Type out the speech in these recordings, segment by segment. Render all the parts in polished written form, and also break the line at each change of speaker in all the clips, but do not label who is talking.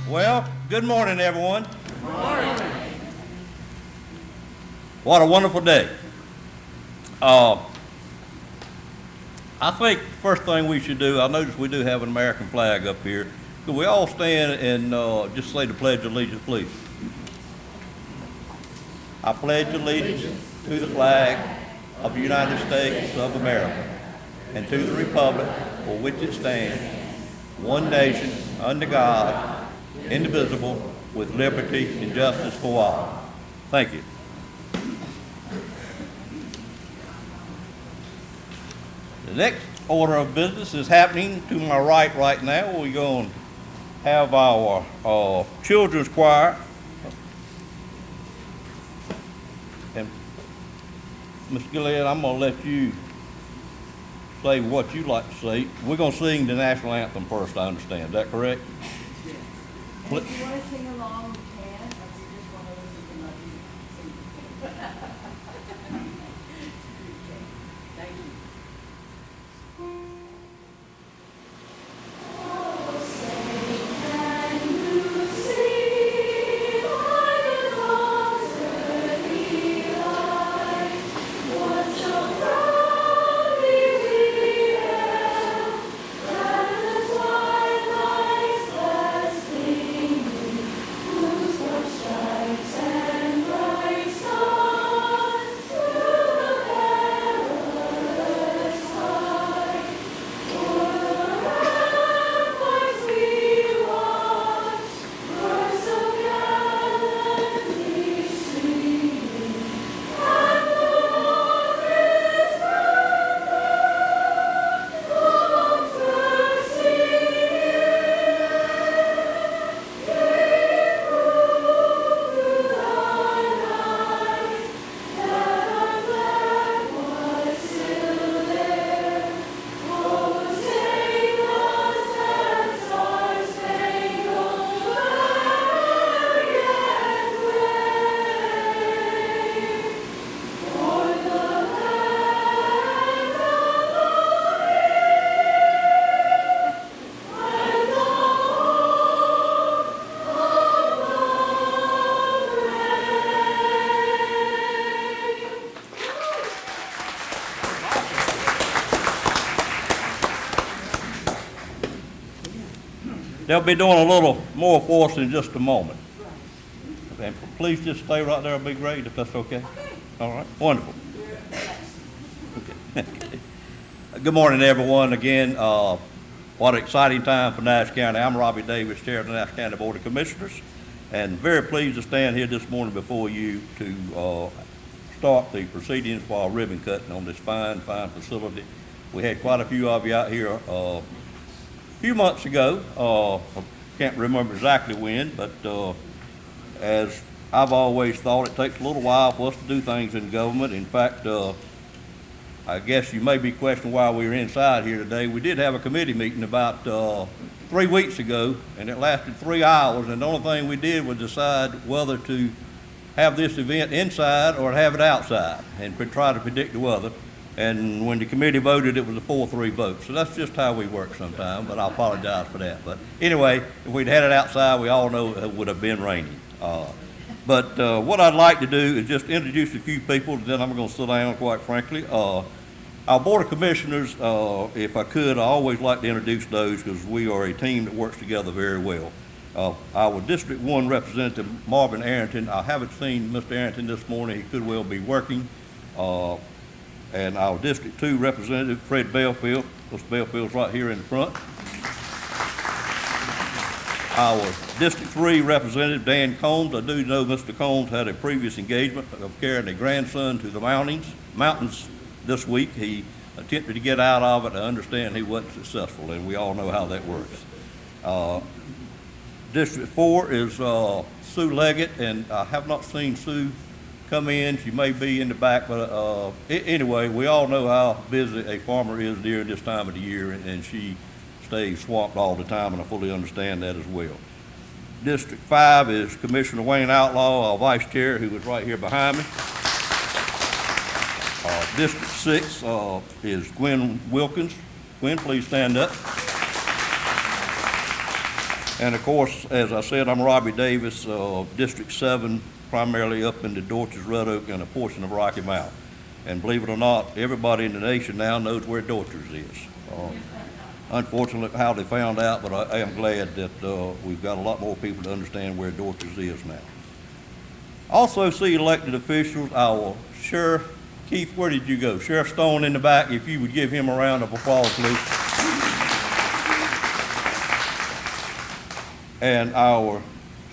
Well, good morning, everyone. Good morning. What a wonderful day. I think the first thing we should do, I notice we do have an American flag up here. Could we all stand and just say the Pledge of Allegiance, please? I pledge allegiance to the flag of the United States of America and to the republic for which it stands, one nation, under God, indivisible, with liberty and justice for all. Thank you. The next order of business is happening to my right now. We're going to have our children's choir. And Ms. Gilead, I'm going to let you say what you like to say. We're going to sing the national anthem first, I understand. Is that correct?
Yes. And if you want to sing along, you can, or if you just want to listen to my music, sing. Thank you.
They'll be doing a little more for us in just a moment. And please just stay right there. It'll be great if that's okay. All right. Wonderful. Okay. Good morning, everyone. Again, what an exciting time for Nash County. I'm Robbie Davis, Chair of the Nash County Board of Commissioners, and very pleased to stand here this morning before you to start the proceedings for our ribbon cutting on this fine facility. We had quite a few of you out here few months ago. I can't remember exactly when, but as I've always thought, it takes a little while for us to do things in government. In fact, I guess you may be questioning why we're inside here today. We did have a committee meeting about 3 weeks ago, and it lasted 3 hours, and the only thing we did was decide whether to have this event inside or have it outside and try to predict the weather. And when the committee voted, it was a 4-3 vote. So that's just how we work sometimes, but I apologize for that. But anyway, if we'd had it outside, we all know it would have been raining. But what I'd like to do is just introduce a few people, and then I'm going to sit down, quite frankly. Our Board of Commissioners, if I could, I always like to introduce those because we are a team that works together very well. Our District 1 Representative, Marvin Arrington, I haven't seen Mr. Arrington this morning. He could well be working. And our District 2 Representative, Fred Belfield. Mr. Belfield's right here in the front. Our District 3 Representative, Dan Combs. I do know Mr. Combs had a previous engagement of carrying a grandson to the mountains this week. He attempted to get out of it. I understand he wasn't successful, and we all know how that works. District 4 is Sue Leggett, and I have not seen Sue come in. She may be in the back, but anyway, we all know how busy a farmer is during this time of the year, and she stays swamped all the time, and I fully understand that as well. District 5 is Commissioner Wayne Outlaw, our Vice Chair, who is right here behind me. District 6 is Gwen Wilkins. Gwen, please stand up. And of course, as I said, I'm Robbie Davis, District 7, primarily up in the Dorchester, Red Oak, and a portion of Rocky Mount. And believe it or not, everybody in the nation now knows where Dorchester is. Unfortunately, how they found out, but I am glad that we've got a lot more people to understand where Dorchester is now. Also see elected officials, our Sheriff, Keith, where did you go? Sheriff Stone in the back, if you would give him a round of applause, please. And our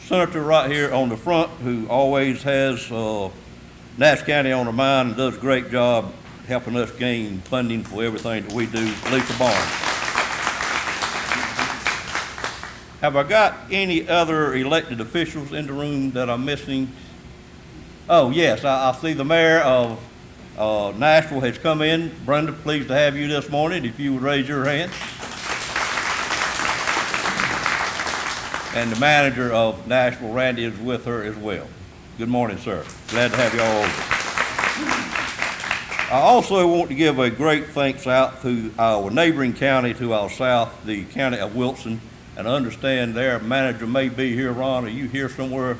senator right here on the front, who always has Nash County on her mind and does a great job helping us gain funding for everything that we do, Lisa Barnes. Have I got any other elected officials in the room that I'm missing? Oh, yes, I see the mayor of Nashville has come in. Brenda, pleased to have you this morning, if you would raise your hand. And the manager of Nashville, Randy, is with her as well. Good morning, sir. Glad to have you all over. I also want to give a great thanks out to our neighboring county to our south, the county of Wilson. And I understand their manager may be here. Ron, are you here somewhere?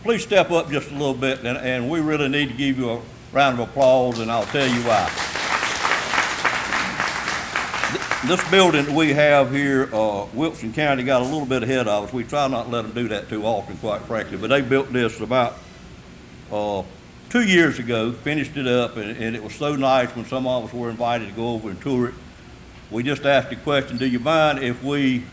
Please step up just a little bit, and we really need to give you a round of applause, and I'll tell you why. This building that we have here, Wilson County got a little bit ahead of us. We try not to let them do that too often, quite frankly, but they built this about 2 years ago, finished it up, and it was so nice when some of us were invited to go over and tour it. We just asked the question, do you mind if we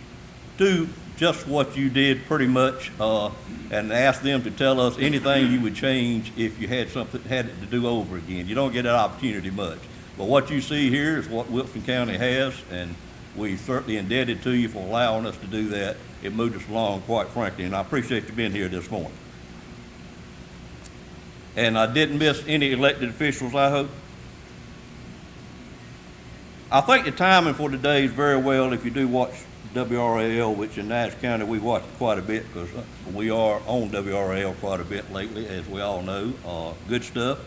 do just what you did pretty much, and ask them to tell us anything you would change if you had it to do over again. You don't get that opportunity much. But what you see here is what Wilson County has, and we're certainly indebted to you for allowing us to do that. It moved us along, quite frankly, and I appreciate you being here this morning. And I didn't miss any elected officials, I hope. I think the timing for today is very well if you do watch WRAL, which in Nash County we watch quite a bit because we are on WRAL quite a bit lately, as we all know. Good stuff,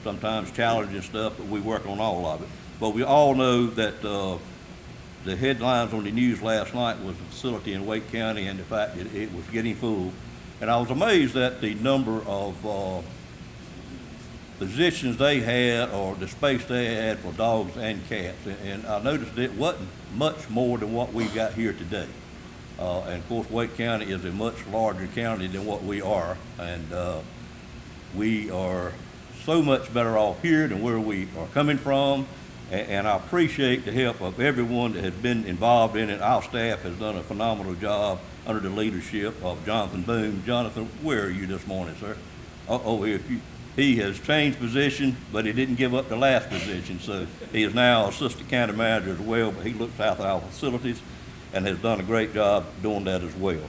sometimes challenging stuff, but we work on all of it. But we all know that the headlines on the news last night was the facility in Wake County and the fact that it was getting full. And I was amazed at the number of positions they had, or the space they had for dogs and cats. And I noticed it wasn't much more than what we got here today. And of course, Wake County is a much larger county than what we are. And we are so much better off here than where we are coming from. And I appreciate the help of everyone that has been involved in it. Our staff has done a phenomenal job under the leadership of Jonathan Boone. Jonathan, where are you this morning, sir? He has changed position, but he didn't give up the last position, so he is now assistant county manager as well, but he looks after our facilities and has done a great job doing that as well.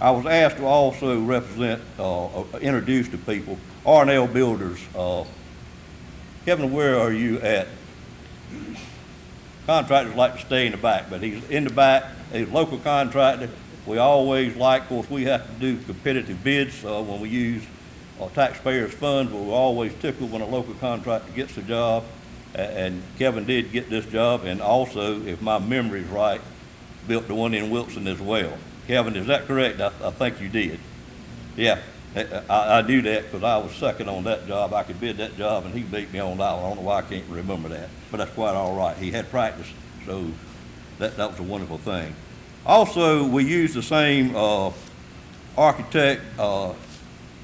I was asked to also represent, introduce to people, R&L Builders. Kevin, where are you at? Contractors like to stay in the back, but he's in the back. He's a local contractor. We always like, of course, we have to do competitive bids when we use taxpayers' funds, but we're always tickled when a local contractor gets the job, and Kevin did get this job, and also, if my memory is right, built the one in Wilson as well. Kevin, is that correct? I think you did. Yeah, I knew that because I was second on that job. I could bid that job, and he beat me on that one. I don't know why I can't remember that, but that's quite all right. He had practice, so that was a wonderful thing. Also, we use the same architect,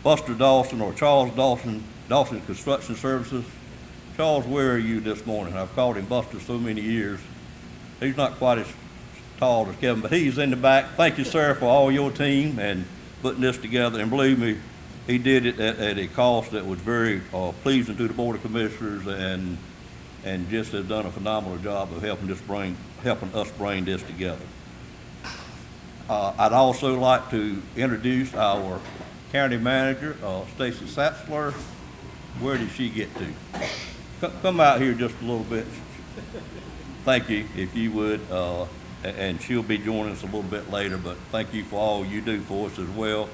Buster Dawson, or Charles Dawson, Dawson Construction Services. Charles, where are you this morning? I've called him Buster so many years. He's not quite as tall as Kevin, but he's in the back. Thank you, sir, for all your team and putting this together. And believe me, he did it at a cost that was very pleasing to the Board of Commissioners, and just has done a phenomenal job of helping us bring this together. I'd also like to introduce our County Manager, Stacy Satzler. Where did she get to? Come out here just a little bit. Thank you, if you would, and she'll be joining us a little bit later, but thank you for all you do for us as well.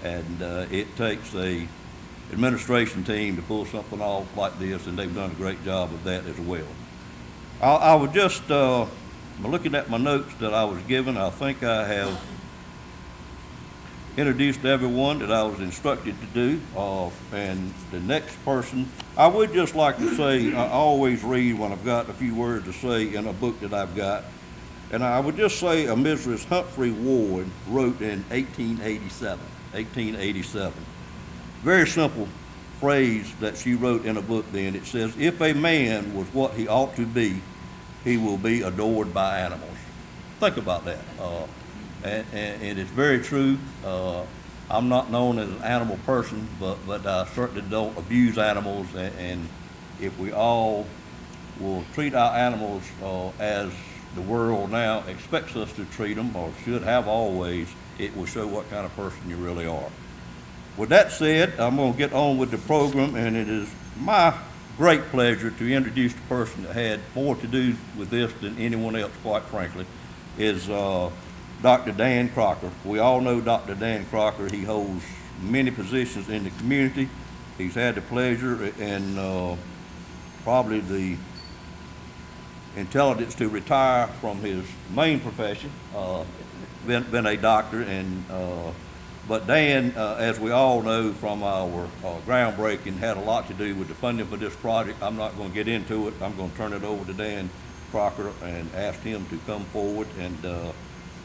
And it takes a administration team to pull something off like this, and they've done a great job of that as well. I was just looking at my notes that I was given. I think I have introduce to everyone that I was instructed to do. And the next person, I would just like to say, I always read when I've got a few words to say in a book that I've got. And I would just say a Mrs. Humphrey Ward wrote in 1887. Very simple phrase that she wrote in a book then. It says, if a man was what he ought to be, he will be adored by animals. Think about that. And it's very true. I'm not known as an animal person, but I certainly don't abuse animals. And if we all will treat our animals as the world now expects us to treat them, or should have always, it will show what kind of person you really are. With that said, I'm going to get on with the program, and it is my great pleasure to introduce the person that had more to do with this than anyone else, quite frankly, is Dr. Dan Crocker. We all know Dr. Dan Crocker. He holds many positions in the community. He's had the pleasure and probably the intelligence to retire from his main profession, been a doctor, and but Dan, as we all know from our groundbreaking, had a lot to do with the funding for this project. I'm not going to get into it. I'm going to turn it over to Dan Crocker and ask him to come forward. And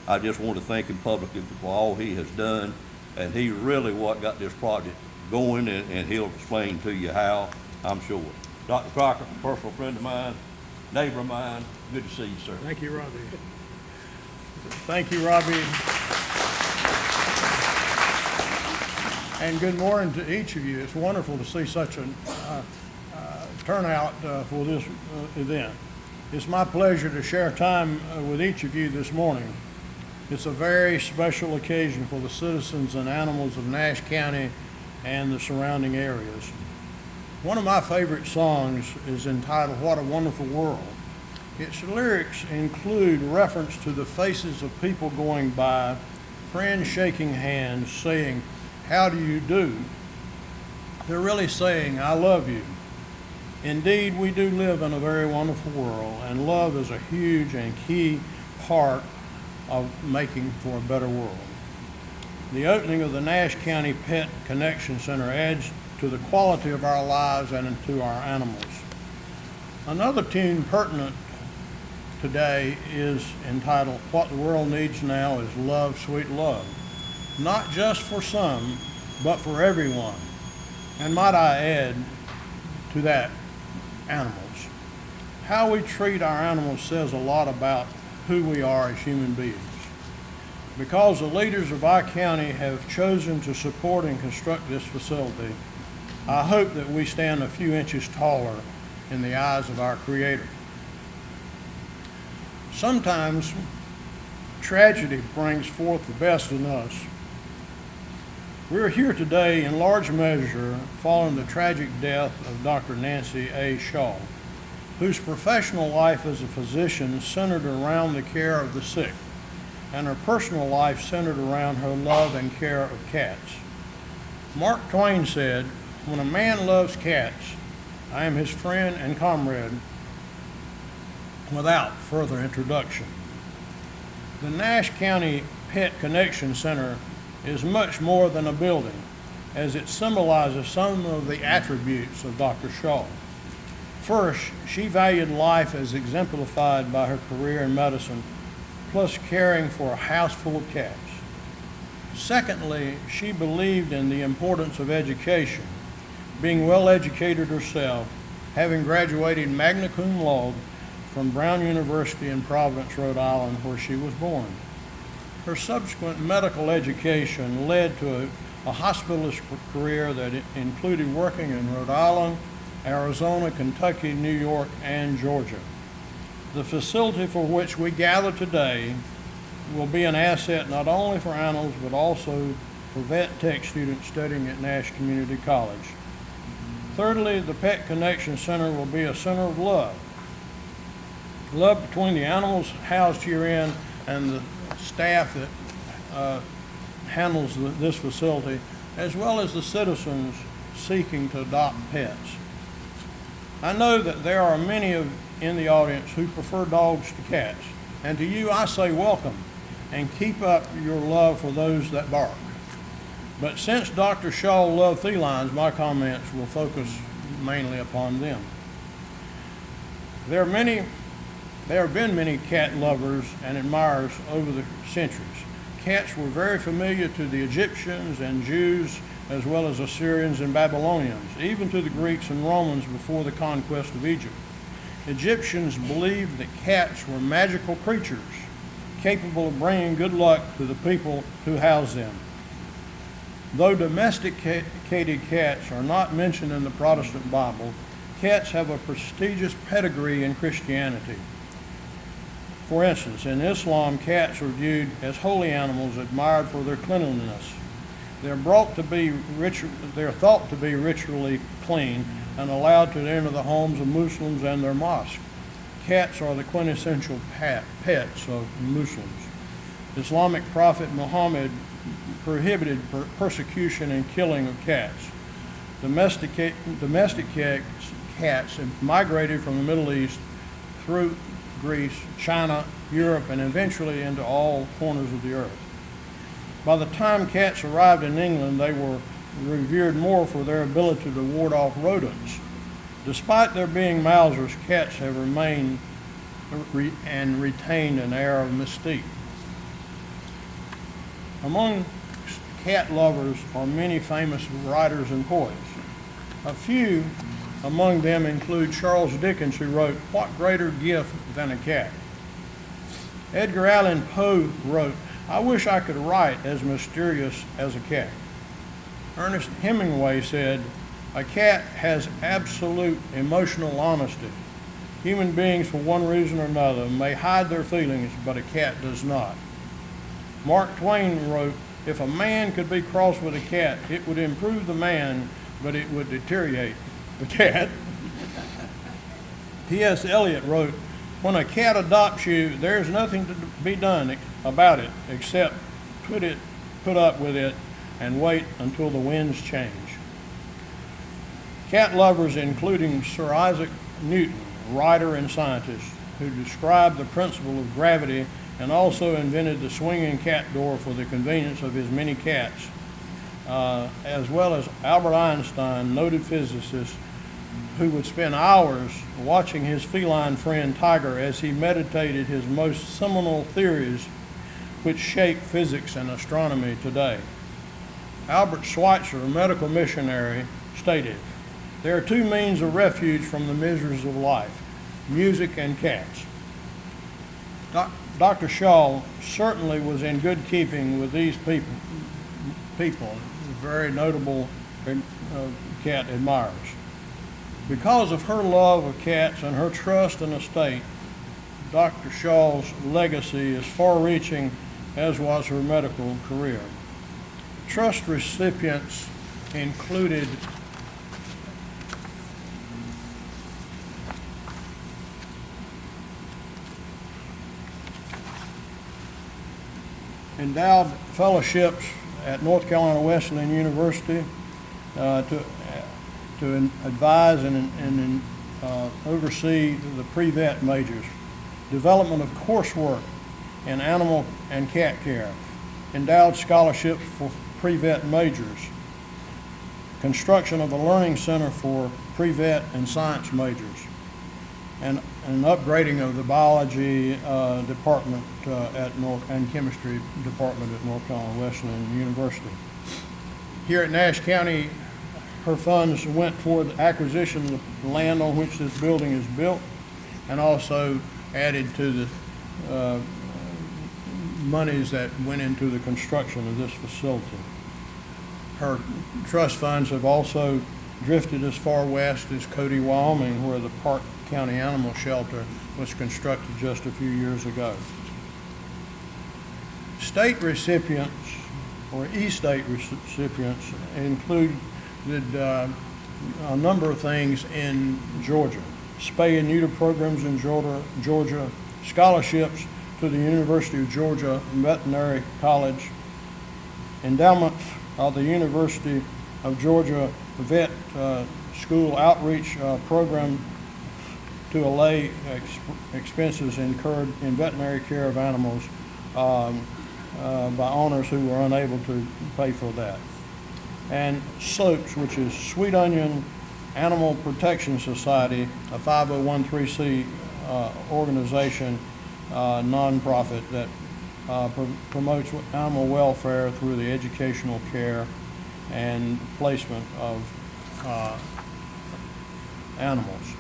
I just want to thank him publicly for all he has done. And he's really what got this project going, and he'll explain to you how, I'm sure. Dr. Crocker, a personal friend of mine, neighbor of mine, good to see you, sir.
Thank you, Robbie. Thank you, Robbie. And good morning to each of you. It's wonderful to see such a turnout for this event. It's my pleasure to share time with each of you this morning. It's a very special occasion for the citizens and animals of Nash County and the surrounding areas. One of my favorite songs is entitled, What a Wonderful World. Its lyrics include reference to the faces of people going by, friends shaking hands, saying, how do you do? They're really saying, I love you. Indeed, we do live in a very wonderful world, and love is a huge and key part of making for a better world. The opening of the Nash County Pet Connection Center adds to the quality of our lives and to our animals. Another tune pertinent today is entitled, What the World Needs Now is Love, Sweet Love. Not just for some, but for everyone. And might I add to that, animals. How we treat our animals says a lot about who we are as human beings. Because the leaders of our county have chosen to support and construct this facility, I hope that we stand a few inches taller in the eyes of our Creator. Sometimes tragedy brings forth the best in us. We're here today in large measure following the tragic death of Dr. Nancy A. Shaw, whose professional life as a physician centered around the care of the sick, and her personal life centered around her love and care of cats. Mark Twain said, when a man loves cats, I am his friend and comrade without further introduction. The Nash County Pet Connection Center is much more than a building, as it symbolizes some of the attributes of Dr. Shaw. First, she valued life as exemplified by her career in medicine, plus caring for a house full of cats. Secondly, she believed in the importance of education, being well educated herself, having graduated magna cum laude from Brown University in Providence, Rhode Island, where she was born. Her subsequent medical education led to a hospitalist career that included working in Rhode Island, Arizona, Kentucky, New York, and Georgia. The facility for which we gather today will be an asset not only for animals, but also for vet tech students studying at Nash Community College. Thirdly, the Pet Connection Center will be a center of love. Love between the animals housed herein and the staff that handles this facility, as well as the citizens seeking to adopt pets. I know that there are many in the audience who prefer dogs to cats, and to you I say welcome, and keep up your love for those that bark. But since Dr. Shaw loved felines, my comments will focus mainly upon them. There have been many cat lovers and admirers over the centuries. Cats were very familiar to the Egyptians and Jews, as well as Assyrians and Babylonians, even to the Greeks and Romans before the conquest of Egypt. Egyptians believed that cats were magical creatures, capable of bringing good luck to the people who housed them. Though domesticated cats are not mentioned in the Protestant Bible, cats have a prestigious pedigree in Christianity. For instance, in Islam, cats are viewed as holy animals admired for their cleanliness. They're thought to be ritually clean and allowed to enter the homes of Muslims and their mosques. Cats are the quintessential pets of Muslims. Islamic prophet Muhammad prohibited persecution and killing of cats. Domestic cats have migrated from the Middle East through Greece, China, Europe, and eventually into all corners of the earth. By the time cats arrived in England, they were revered more for their ability to ward off rodents. Despite their being Mausers, cats have remained and retained an air of mystique. Among cat lovers are many famous writers and poets. A few among them include Charles Dickens, who wrote, "What greater gift than a cat?" Edgar Allan Poe wrote, "I wish I could write as mysterious as a cat." Ernest Hemingway said, "A cat has absolute emotional honesty. Human beings, for one reason or another, may hide their feelings, but a cat does not." Mark Twain wrote, "If a man could be crossed with a cat, it would improve the man, but it would deteriorate the cat." T.S. Eliot wrote, "When a cat adopts you, there's nothing to be done about it except put up with it and wait until the winds change." Cat lovers, including Sir Isaac Newton, writer and scientist, who described the principle of gravity and also invented the swinging cat door for the convenience of his many cats, as well as Albert Einstein, noted physicist, who would spend hours watching his feline friend Tiger as he meditated his most seminal theories which shape physics and astronomy today. Albert Schweitzer, a medical missionary, stated, "There are two means of refuge from the miseries of life, music and cats." Dr. Shaw certainly was in good keeping with these people, very notable cat admirers. Because of her love of cats and her trust in the state, Dr. Shaw's legacy is far-reaching, as was her medical career. Trust recipients included endowed fellowships at North Carolina Wesleyan University to advise and oversee the pre-vet majors, development of coursework in animal and cat care, endowed scholarships for pre-vet majors, construction of a learning center for pre-vet and science majors, and an upgrading of the biology department and chemistry department at North Carolina Wesleyan University. Here at Nash County, her funds went toward the acquisition of the land on which this building is built, and also added to the monies that went into the construction of this facility. Her trust funds have also drifted as far west as Cody, Wyoming, where the Park County Animal Shelter was constructed just a few years ago. State recipients, or e-state recipients, included a number of things in Georgia. Spay and neuter programs in Georgia, scholarships to the University of Georgia Veterinary College, endowment of the University of Georgia Vet School outreach program to allay expenses incurred in veterinary care of animals by owners who were unable to pay for that. and SOAPS, which is Sweet Onion Animal Protection Society, a 501(c) organization, nonprofit that promotes animal welfare through the educational care and placement of animals.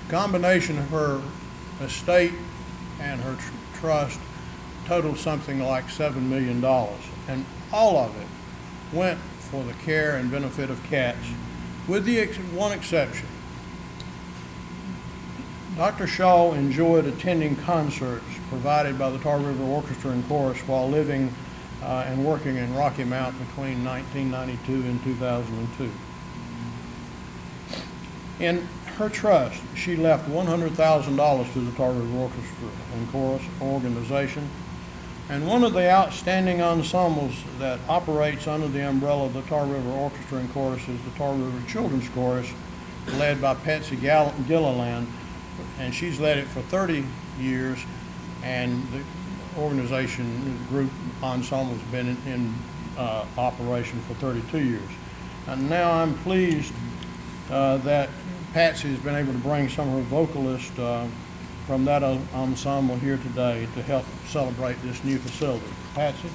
Combination of her estate and her trust totaled something like $7 million, and all of it went for the care and benefit of cats, with the one exception. Dr. Shaw enjoyed attending concerts provided by the Tar River Orchestra and Chorus while living and working in Rocky Mount between 1992 and 2002. In her trust, she left $100,000 to the Tar River Orchestra and Chorus organization, and one of the outstanding ensembles that operates under the umbrella of the Tar River Orchestra and Chorus is the Tar River Children's Chorus, led by Patsy Gilliland, and she's led it for 30 years, and the organization group ensemble has been in operation for 32 years. And now I'm pleased that Patsy has been able to bring some of her vocalists from that ensemble here today to help celebrate this new facility. Patsy?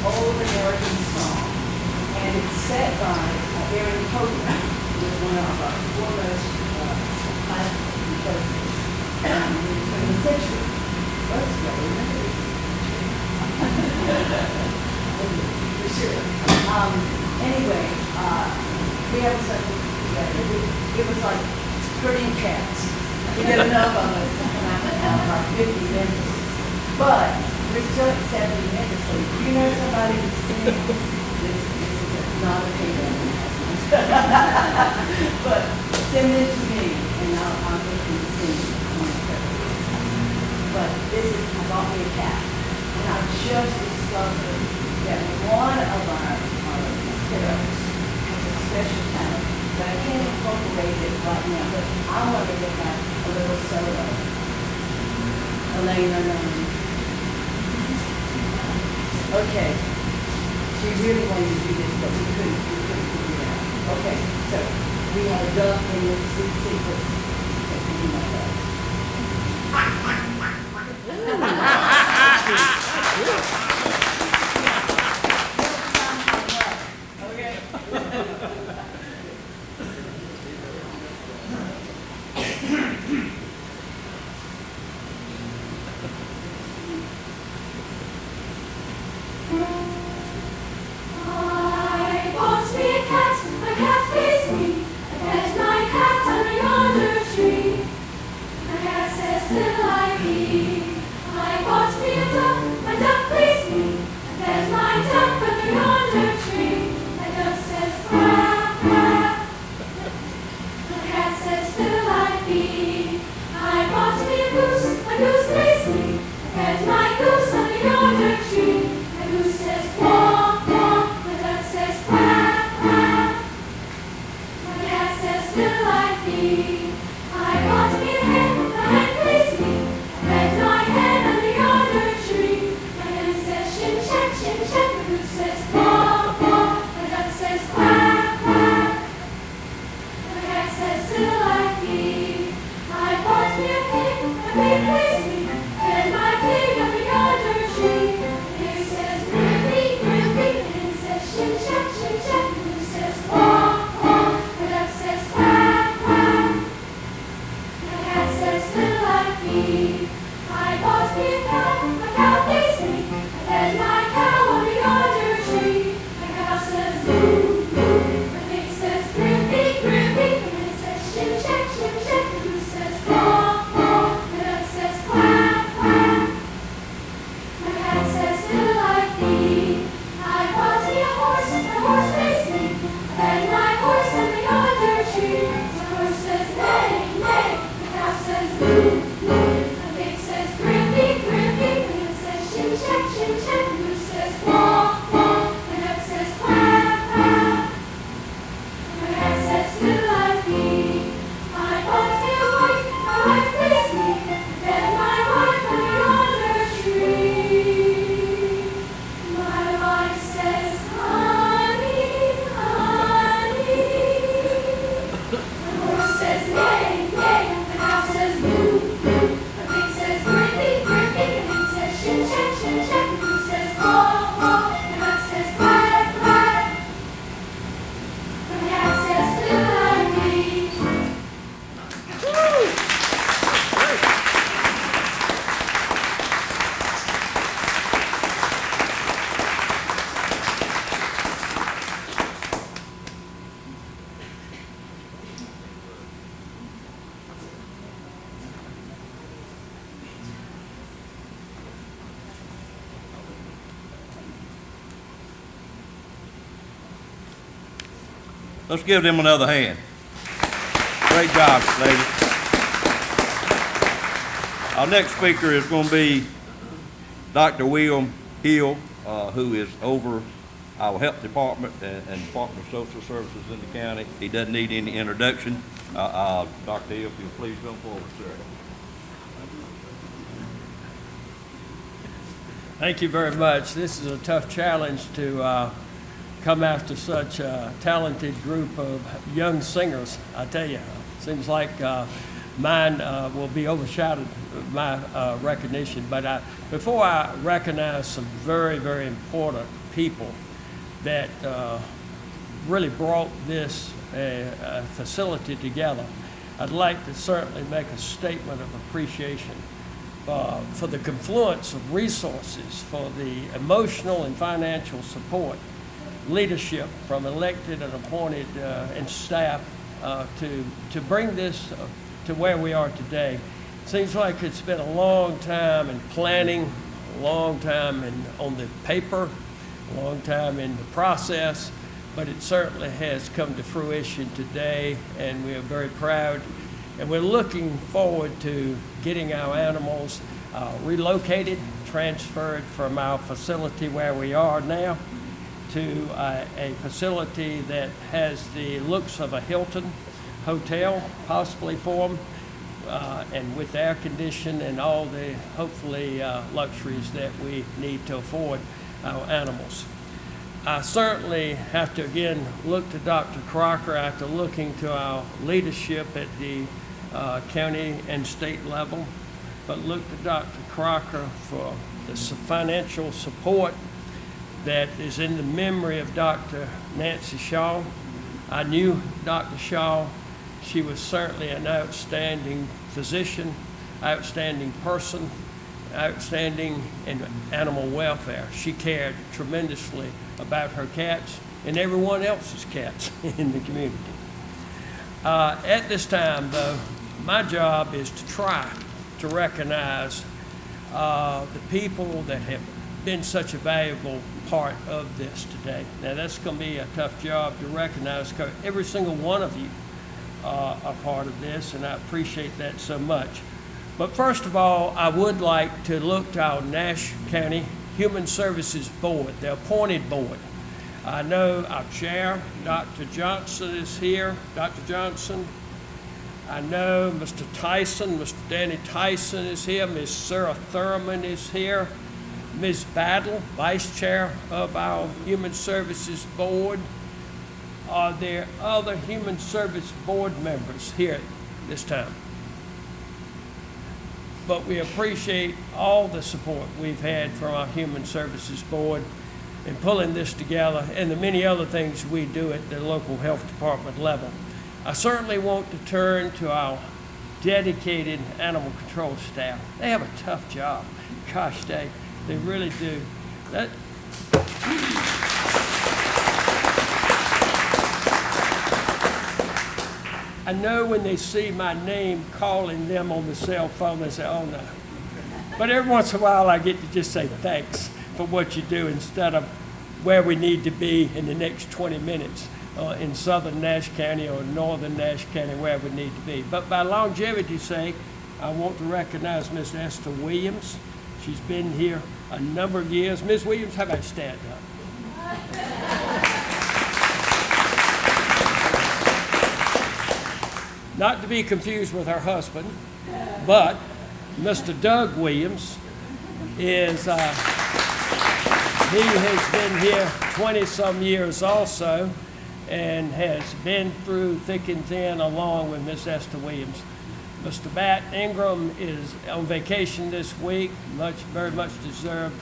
Old American song, and it's set by Aaron Copeland, who is one of our foremost classical composers in the 20th century. Let's go, remember it. For sure. Anyway, we have something, it was like herding cats. We did enough of us out of our 50 members. But we're still at 70 minutes, so if you know somebody who sings, this is not a payment. But send it to me, and I'll get them to sing it on the purpose. But this is, I bought me a cat, and I just discovered that one of our kiddos has a special talent, but I can't incorporate it right now, but I want to get back a little solo. Elena, okay, we really wanted to do this, but we couldn't figure it out. Okay, so we have a duck in the sequence.
Goose lays me, I fed my goose under yonder tree. My goose says
Let's give them another hand. Great job, ladies. Our next speaker is going to be Dr. William Hill, who is over our health department and Department of Social Services in the county. He doesn't need any introduction. Dr. Hill, if you'll please come forward, sir.
Thank you very much. This is a tough challenge to come after such a talented group of young singers. I tell you, seems like mine will be overshadowed with my recognition. But before I recognize some very, very important people that really brought this facility together, I'd like to certainly make a statement of appreciation for the confluence of resources, for the emotional and financial support, leadership from elected and appointed and staff to bring this to where we are today. Seems like it's been a long time in planning, a long time on the paper, a long time in the process, but it certainly has come to fruition today, and we are very proud. And we're looking forward to getting our animals relocated, transferred from our facility where we are now to a facility that has the looks of a Hilton hotel, possibly for them, and with air conditioning and all the, hopefully, luxuries that we need to afford our animals. I certainly have to, again, look to Dr. Crocker after looking to our leadership at the county and state level, but look to Dr. Crocker for the financial support that is in the memory of Dr. Nancy Shaw. I knew Dr. Shaw. She was certainly an outstanding physician, outstanding person, outstanding in animal welfare. She cared tremendously about her cats and everyone else's cats in the community. At this time, though, my job is to try to recognize the people that have been such a valuable part of this today. Now, that's going to be a tough job to recognize because every single one of you are part of this, and I appreciate that so much. But first of all, I would like to look to our Nash County Human Services Board, the appointed board. I know our chair, Dr. Johnson, is here. Dr. Johnson. I know Mr. Tyson, Mr. Danny Tyson is here. Ms. Sarah Thurman is here. Ms. Battle, Vice Chair of our Human Services Board. Are there other Human Service Board members here this time? But we appreciate all the support we've had from our Human Services Board in pulling this together and the many other things we do at the local health department level. I certainly want to turn to our dedicated animal control staff. They have a tough job. Gosh, they really do. I know when they see my name calling them on the cell phone, they say, oh no. But every once in a while I get to just say thanks for what you do instead of where we need to be in the next 20 minutes in southern Nash County or northern Nash County where we need to be. But by longevity's sake, I want to recognize Ms. Esther Williams. She's been here a number of years. Ms. Williams, how about you stand up? Not to be confused with her husband, but Mr. Doug Williams is, he has been here 20-some years also and has been through thick and thin along with Miss Esther Williams. Mr. Matt Ingram is on vacation this week, very much deserved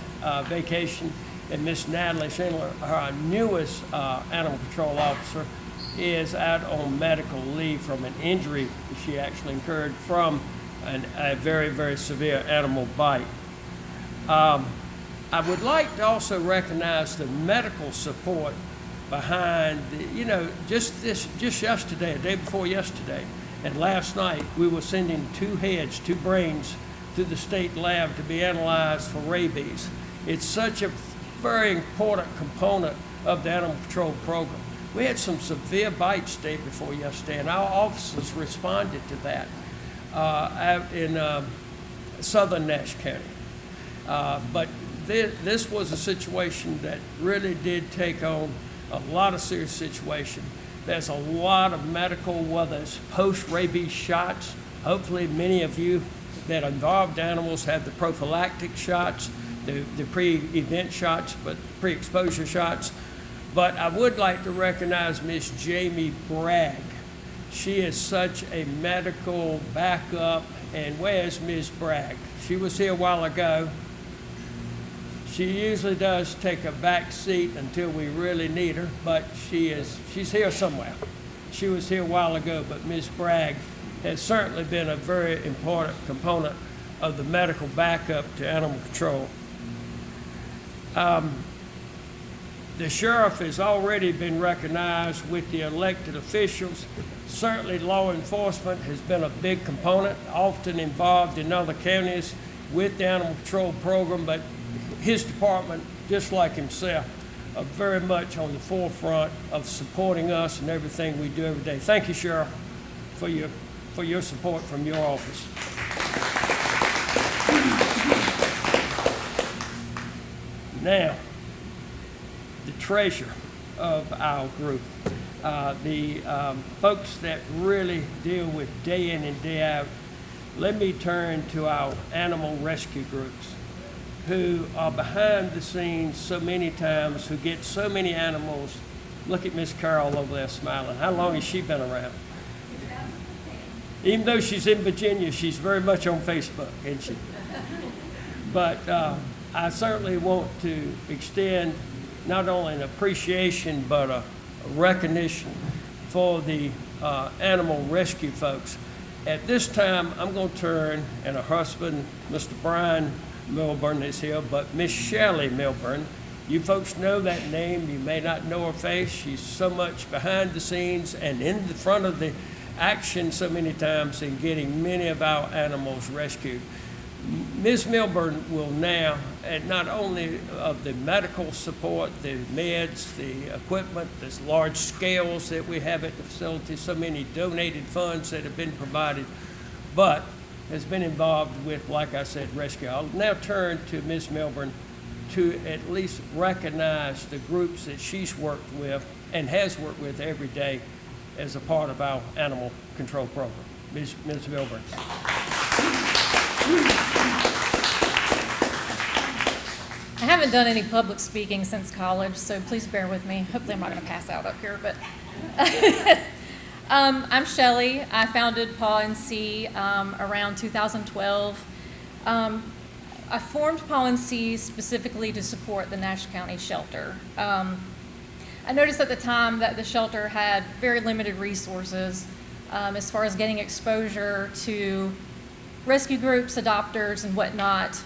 vacation. and Miss Natalie Schindler, our newest animal control officer, is out on medical leave from an injury she actually incurred from a very, very severe animal bite. I would like to also recognize the medical support behind, just yesterday, a day before yesterday, and last night, we were sending 2 heads, 2 brains to the state lab to be analyzed for rabies. It's such a very important component of the animal control program. We had some severe bites day before yesterday, and our officers responded to that out in southern Nash County. But this was a situation that really did take on a lot of serious situation. There's a lot of medical, whether it's post-rabies shots. Hopefully many of you that involved animals have the prophylactic shots, the pre-event shots, but pre-exposure shots. But I would like to recognize Miss Jamie Bragg. She is such a medical backup. And where's Ms. Bragg? She was here a while ago. She usually does take a back seat until we really need her, but she's here somewhere. She was here a while ago, but Ms. Bragg has certainly been a very important component of the medical backup to animal control. The sheriff has already been recognized with the elected officials. Certainly law enforcement has been a big component, often involved in other counties with the animal control program, but his department, just like himself, are very much on the forefront of supporting us and everything we do every day. Thank you, Sheriff, for your support from your office. Now, the treasure of our group, the folks that really deal with day in and day out. Let me turn to our animal rescue groups, who are behind the scenes so many times, who get so many animals. Look at Miss Carol over there smiling. How long has she been around? Even though she's in Virginia, she's very much on Facebook, isn't she? But I certainly want to extend not only an appreciation, but a recognition for the animal rescue folks. At this time, I'm going to turn, and her husband, Mr. Brian Milburn, is here, but Miss Shelley Milburn. You folks know that name. You may not know her face. She's so much behind the scenes and in the front of the action so many times in getting many of our animals rescued. Ms. Milburn will now, and not only of the medical support, the meds, the equipment, there's large scales that we have at the facility, so many donated funds that have been provided, but has been involved with, like I said, rescue. I'll now turn to Ms. Milburn to at least recognize the groups that she's worked with and has worked with every day as a part of our animal control program. Ms. Milburn.
I haven't done any public speaking since college, so please bear with me. Hopefully I'm not going to pass out up here, but I'm Shelley. I founded Paw and See around 2012. I formed Paw and See specifically to support the Nash County shelter. I noticed at the time that the shelter had very limited resources as far as getting exposure to rescue groups, adopters, and whatnot.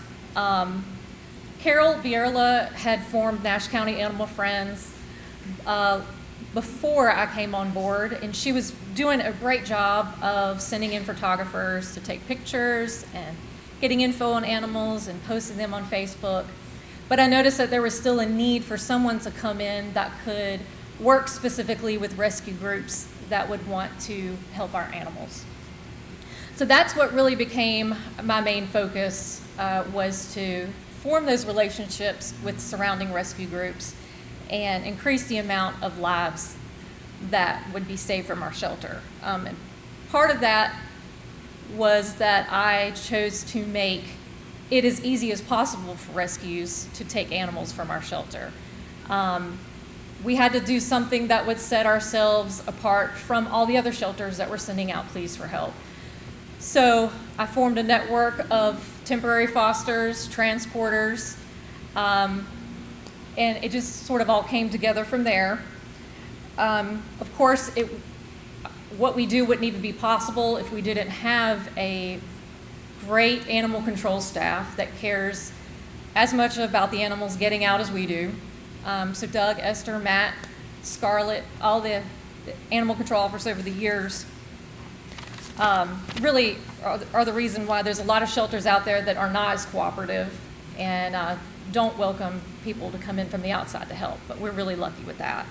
Carol Vierla had formed Nash County Animal Friends before I came on board, and she was doing a great job of sending in photographers to take pictures and getting info on animals and posting them on Facebook. But I noticed that there was still a need for someone to come in that could work specifically with rescue groups that would want to help our animals. So that's what really became my main focus, was to form those relationships with surrounding rescue groups and increase the amount of lives that would be saved from our shelter. And part of that was that I chose to make it as easy as possible for rescues to take animals from our shelter. We had to do something that would set ourselves apart from all the other shelters that were sending out pleas for help. So I formed a network of temporary fosters, transporters, and it just sort of all came together from there. Of course, what we do wouldn't even be possible if we didn't have a great animal control staff that cares as much about the animals getting out as we do. So Doug, Esther, Matt, Scarlett, all the animal control officers over the years really are the reason why there's a lot of shelters out there that are not as cooperative and don't welcome people to come in from the outside to help, but we're really lucky with that.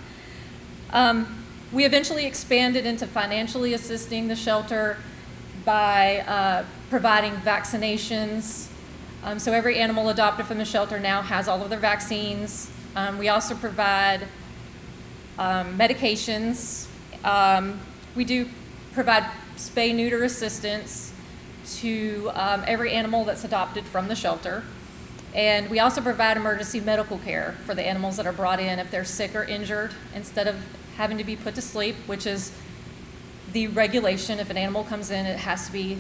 We eventually expanded into financially assisting the shelter by providing vaccinations. So every animal adopted from the shelter now has all of their vaccines. We also provide medications. We do provide spay-neuter assistance to every animal that's adopted from the shelter. And we also provide emergency medical care for the animals that are brought in if they're sick or injured, instead of having to be put to sleep, which is the regulation. If an animal comes in, it has to be,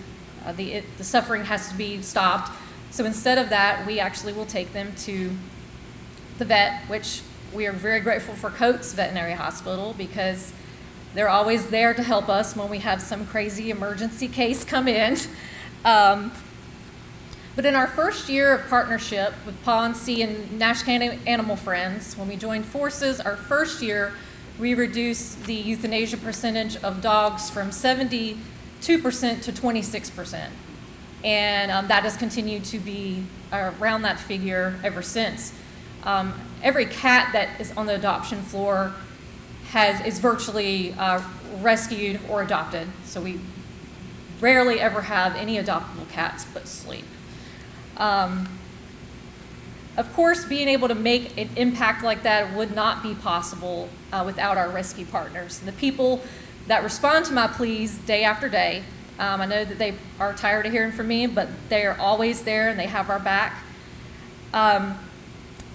the suffering has to be stopped. So instead of that, we actually will take them to the vet, which we are very grateful for Coates Veterinary Hospital, because they're always there to help us when we have some crazy emergency case come in. But in our first year of partnership with Paw&C and Nash County Animal Friends, when we joined forces, our first year, we reduced the euthanasia percentage of dogs from 72% to 26%. And that has continued to be around that figure ever since. Every cat that is on the adoption floor is virtually rescued or adopted. So we rarely ever have any adoptable cats but sleep. Of course, being able to make an impact like that would not be possible without our rescue partners. The people that respond to my pleas day after day. I know that they are tired of hearing from me, but they're always there and they have our back.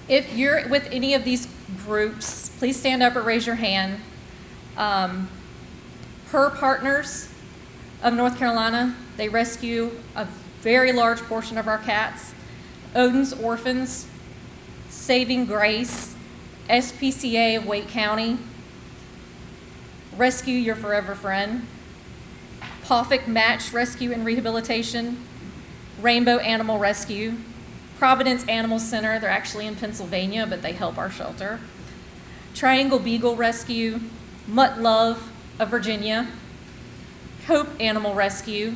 If you're with any of these groups, please stand up or raise your hand. Her Partners of North Carolina, they rescue a very large portion of our cats. Odin's Orphans, Saving Grace, SPCA of Wake County, Rescue Your Forever Friend, Pawfik Match Rescue and Rehabilitation, Rainbow Animal Rescue, Providence Animal Center, they're actually in Pennsylvania, but they help our shelter, Triangle Beagle Rescue, Mutt Love of Virginia, Hope Animal Rescue,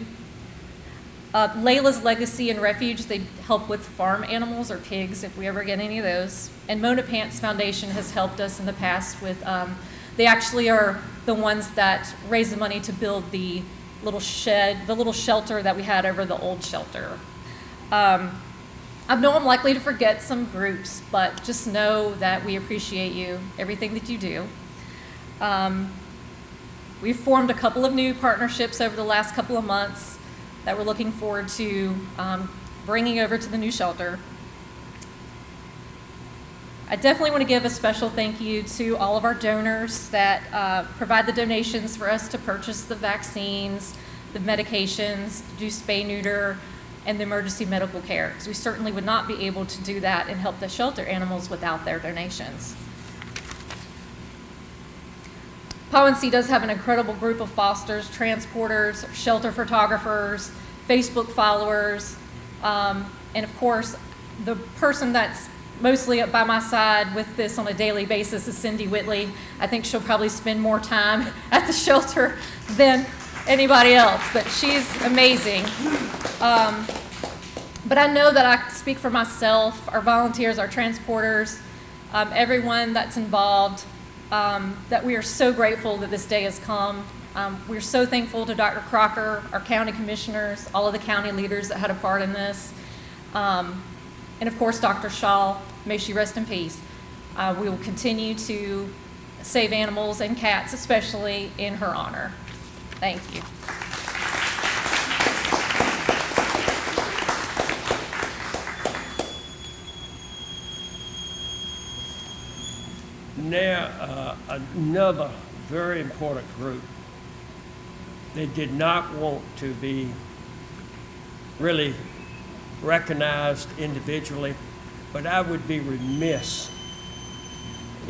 Layla's Legacy and Refuge, they help with farm animals or pigs if we ever get any of those. And Mona Pants Foundation has helped us in the past with, they actually are the ones that raise the money to build the little shed, the little shelter that we had over the old shelter. I know I'm likely to forget some groups, but just know that we appreciate you, everything that you do. We've formed a couple of new partnerships over the last couple of months that we're looking forward to bringing over to the new shelter. I definitely want to give a special thank you to all of our donors that provide the donations for us to purchase the vaccines, the medications, do spay neuter, and the emergency medical care, because we certainly would not be able to do that and help the shelter animals without their donations. Paw&C does have an incredible group of fosters, transporters, shelter photographers, Facebook followers, and of course, the person that's mostly by my side with this on a daily basis is Cindy Whitley. I think she'll probably spend more time at the shelter than anybody else, but she's amazing. But I know that I speak for myself, our volunteers, our transporters, everyone that's involved, that we are so grateful that this day has come. We're so thankful to Dr. Crocker, our county commissioners, all of the county leaders that had a part in this. And of course, Dr. Shaw, may she rest in peace. We will continue to save animals and cats, especially in her honor. Thank you.
Now, another very important group that did not want to be really recognized individually, but I would be remiss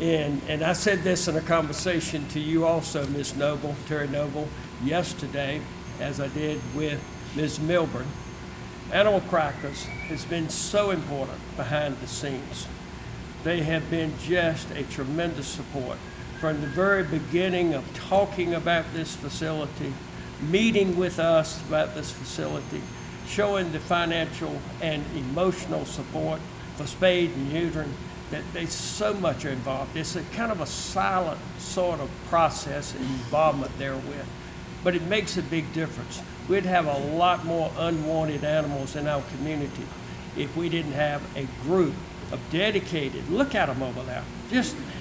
And I said this in a conversation to you also, Ms. Noble, Terry Noble, yesterday, as I did with Ms. Milburn. Animal Crackers has been so important behind the scenes. They have been just a tremendous support from the very beginning of talking about this facility, meeting with us about this facility, showing the financial and emotional support for spade and neutering, that they so much are involved. It's a kind of a silent sort of process and involvement therewith, but it makes a big difference. We'd have a lot more unwanted animals in our community if we didn't have a group of dedicated, look at them over there,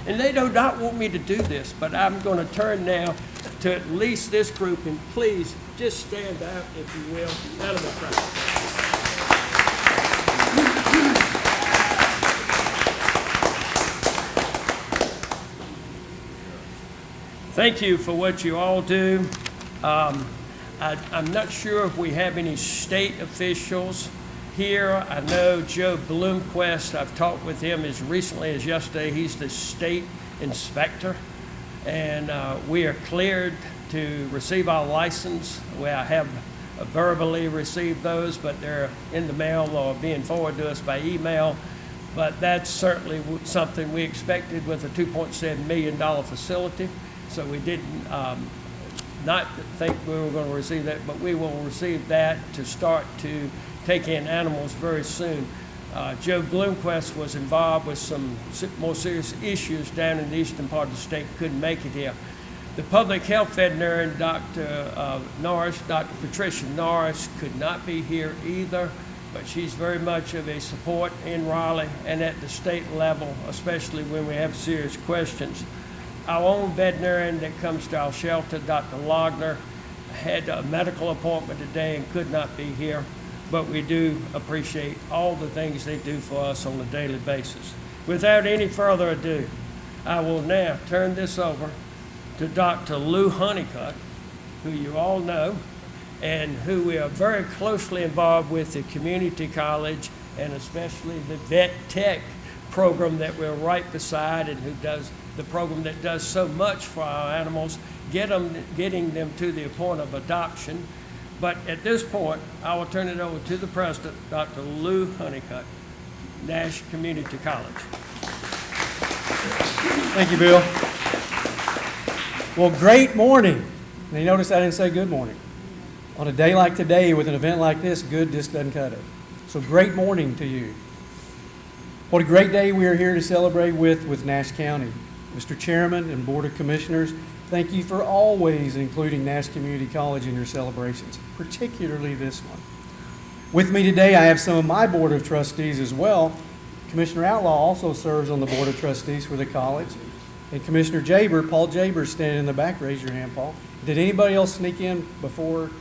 and they do not want me to do this, but I'm going to turn now to at least this group, and please just stand out, if you will, Animal Crackers. Thank you for what you all do. I'm not sure if we have any state officials here. I know Joe Bloomquist, I've talked with him as recently as yesterday. He's the state inspector, and we are cleared to receive our license. We have verbally received those, but they're in the mail or being forwarded to us by email. But that's certainly something we expected with a $2.7 million facility. So we didn't not think we were going to receive that, but we will receive that to start to take in animals very soon. Joe Bloomquist was involved with some more serious issues down in the eastern part of the state, couldn't make it here. The public health veterinarian, Dr. Norris, Dr. Patricia Norris, could not be here either, but she's very much of a support in Raleigh and at the state level, especially when we have serious questions. Our own veterinarian that comes to our shelter, Dr. Logner, had a medical appointment today and could not be here, but we do appreciate all the things they do for us on a daily basis. Without any further ado, I will now turn this over to Dr. Lou Honeycutt, who you all know, and who we are very closely involved with the community college and especially the vet tech program that we're right beside, and who does the program that does so much for our animals, getting them to the point of adoption. But at this point, I will turn it over to the president, Dr. Lou Honeycutt, Nash Community College.
Thank you, Bill. Well, great morning. Now, you notice I didn't say good morning. On a day like today, with an event like this, good just doesn't cut it. So great morning to you. What a great day we are here to celebrate with Nash County. Mr. Chairman and Board of Commissioners, thank you for always including Nash Community College in your celebrations, particularly this one. With me today, I have some of my Board of Trustees as well. Commissioner Outlaw also serves on the Board of Trustees for the college. And Commissioner Jaber, Paul Jaber, standing in the back. Raise your hand, Paul. Did anybody else sneak in before?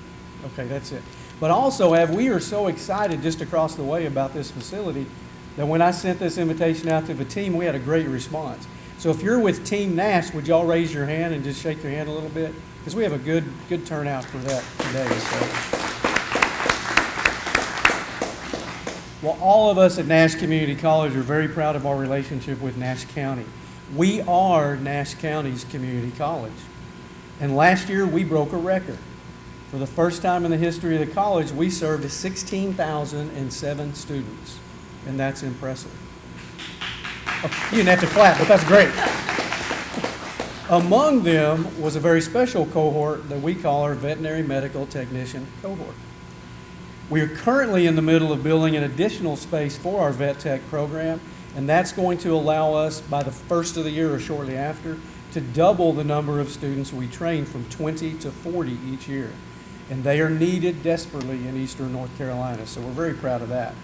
Okay, that's it. But also, we are so excited just across the way about this facility that when I sent this invitation out to the team, we had a great response. So if you're with Team Nash, would y'all raise your hand and just shake your hand a little bit? Because we have a good turnout for that today. So. Well, all of us at Nash Community College are very proud of our relationship with Nash County. We are Nash County's community college. And last year, we broke a record. For the first time in the history of the college, we served 16,007 students. And that's impressive. You didn't have to clap, but that's great. Among them was a very special cohort that we call our veterinary medical technician cohort. We are currently in the middle of building an additional space for our vet tech program, and that's going to allow us by the first of the year or shortly after to double the number of students we train from 20 to 40 each year. And they are needed desperately in eastern North Carolina, so we're very proud of that.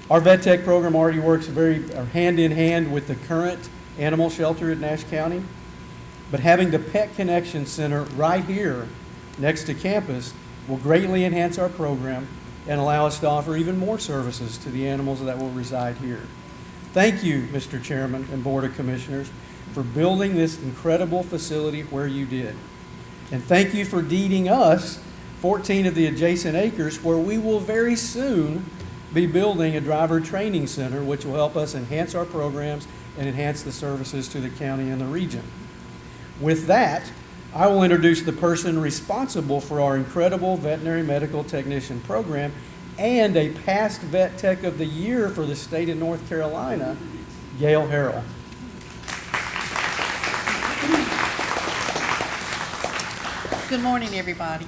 Our vet tech program already works hand in hand with the current animal shelter at Nash County, but having the Pet Connection Center right here next to campus will greatly enhance our program and allow us to offer even more services to the animals that will reside here. Thank you, Mr. Chairman and Board of Commissioners, for building this incredible facility where you did. And thank you for deeding us 14 of the adjacent acres where we will very soon be building a driver training center, which will help us enhance our programs and enhance the services to the county and the region. With that, I will introduce the person responsible for our incredible veterinary medical technician program and a past Vet Tech of the Year for the state of North Carolina, Gail Harrell.
Good morning, everybody.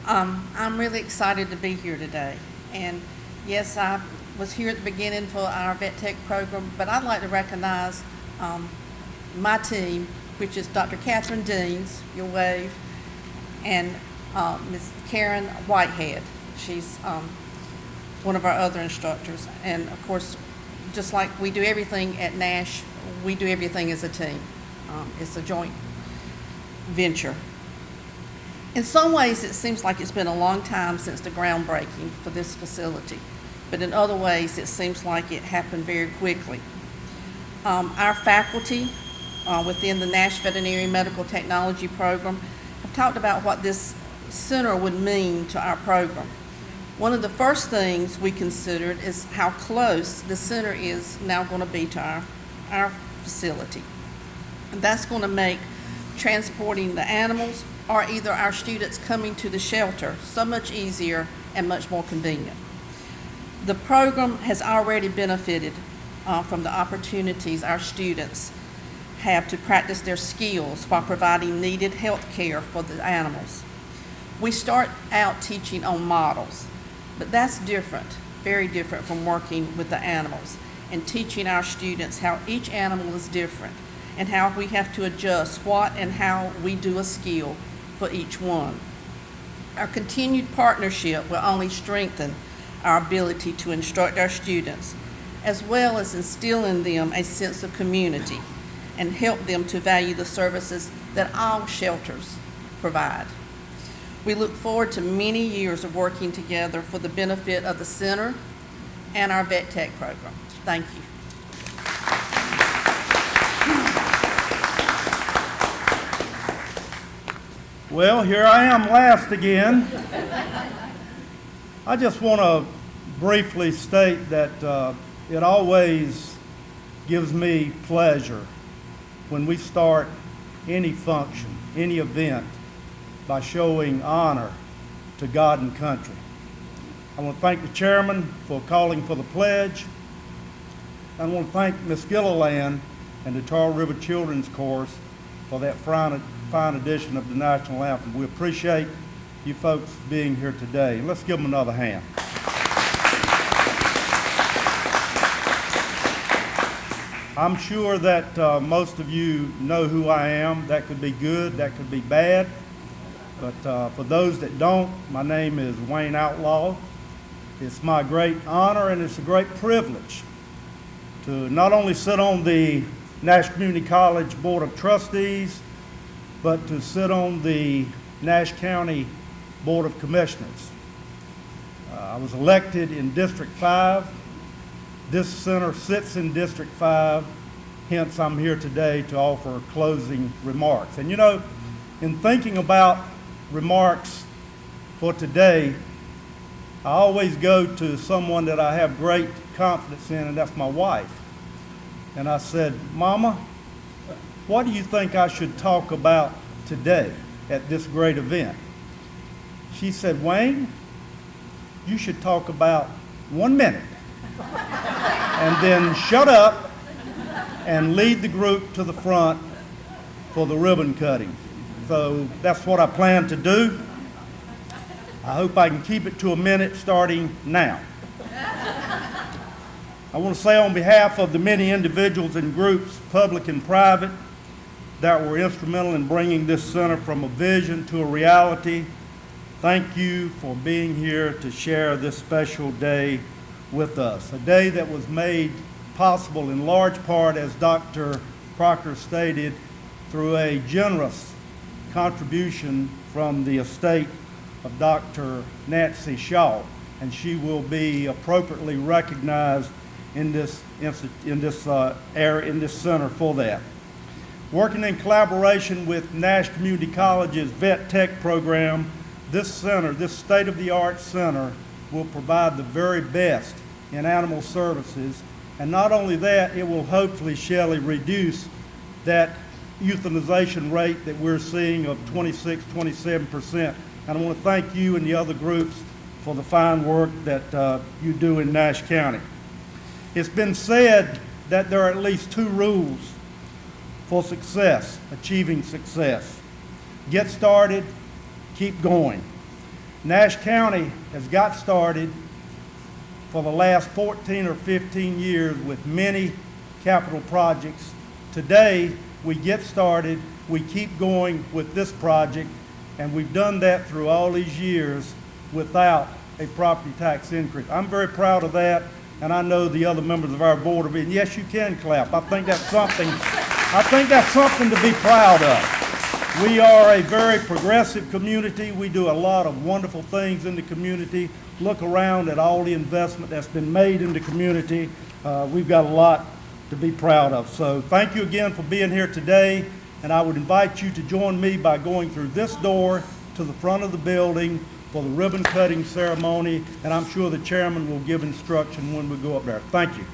I'm really excited to be here today. And yes, I was here at the beginning for our Vet Tech program, but I'd like to recognize my team, which is Dr. Catherine Deans, your wave, and Ms. Karen Whitehead. She's one of our other instructors. And of course, just like we do everything at Nash, we do everything as a team. It's a joint venture. In some ways, it seems like it's been a long time since the groundbreaking for this facility, but in other ways, it seems like it happened very quickly. Our faculty within the Nash Veterinary Medical Technology Program have talked about what this center would mean to our program. One of the first things we considered is how close the center is now going to be to our facility. And that's going to make transporting the animals or either our students coming to the shelter so much easier and much more convenient. The program has already benefited from the opportunities our students have to practice their skills while providing needed health care for the animals. We start out teaching on models, but that's different, very different from working with the animals and teaching our students how each animal is different and how we have to adjust what and how we do a skill for each one. Our continued partnership will only strengthen our ability to instruct our students, as well as instill in them a sense of community and help them to value the services that all shelters provide. We look forward to many years of working together for the benefit of the center and our Vet Tech program. Thank you.
Well, here I am last again. I just want to briefly state that it always gives me pleasure when we start any function, any event, by showing honor to God and country. I want to thank the chairman for calling for the pledge. I want to thank Ms. Gilliland and the Tar River Children's Chorus for that fine edition of the National Anthem. We appreciate you folks being here today. Let's give them another hand. I'm sure that most of you know who I am. That could be good, that could be bad. But for those that don't, my name is Wayne Outlaw. It's my great honor and it's a great privilege to not only sit on the Nash Community College Board of Trustees, but to sit on the Nash County Board of Commissioners. I was elected in District 5. This center sits in District 5, hence I'm here today to offer closing remarks. And you know, in thinking about remarks for today, I always go to someone that I have great confidence in, and that's my wife. And I said, Mama, what do you think I should talk about today at this great event? She said, Wayne, you should talk about 1 minute and then shut up and lead the group to the front for the ribbon cutting. So that's what I plan to do. I hope I can keep it to 1 minute starting now. I want to say on behalf of the many individuals and groups, public and private, that were instrumental in bringing this center from a vision to a reality, thank you for being here to share this special day with us. A day that was made possible in large part, as Dr. Crocker stated, through a generous contribution from the estate of Dr. Nancy Shaw, and she will be appropriately recognized in this center for that. Working in collaboration with Nash Community College's Vet Tech program, this center, this state-of-the-art center, will provide the very best in animal services And not only that, it will hopefully, Shelley, reduce that euthanization rate that we're seeing of 26, 27%. And I want to thank you and the other groups for the fine work that you do in Nash County. It's been said that there are at least 2 rules for success, achieving success. Get started, keep going. Nash County has got started for the last 14 or 15 years with many capital projects. Today, we get started, we keep going with this project, and we've done that through all these years without a property tax increase. I'm very proud of that, and I know the other members of our board will be, and yes, you can clap. I think that's something to be proud of. We are a very progressive community. We do a lot of wonderful things in the community. Look around at all the investment that's been made in the community. We've got a lot to be proud of. So thank you again for being here today, and I would invite you to join me by going through this door to the front of the building for the ribbon cutting ceremony, and I'm sure the chairman will give instruction when we go up there. Thank you.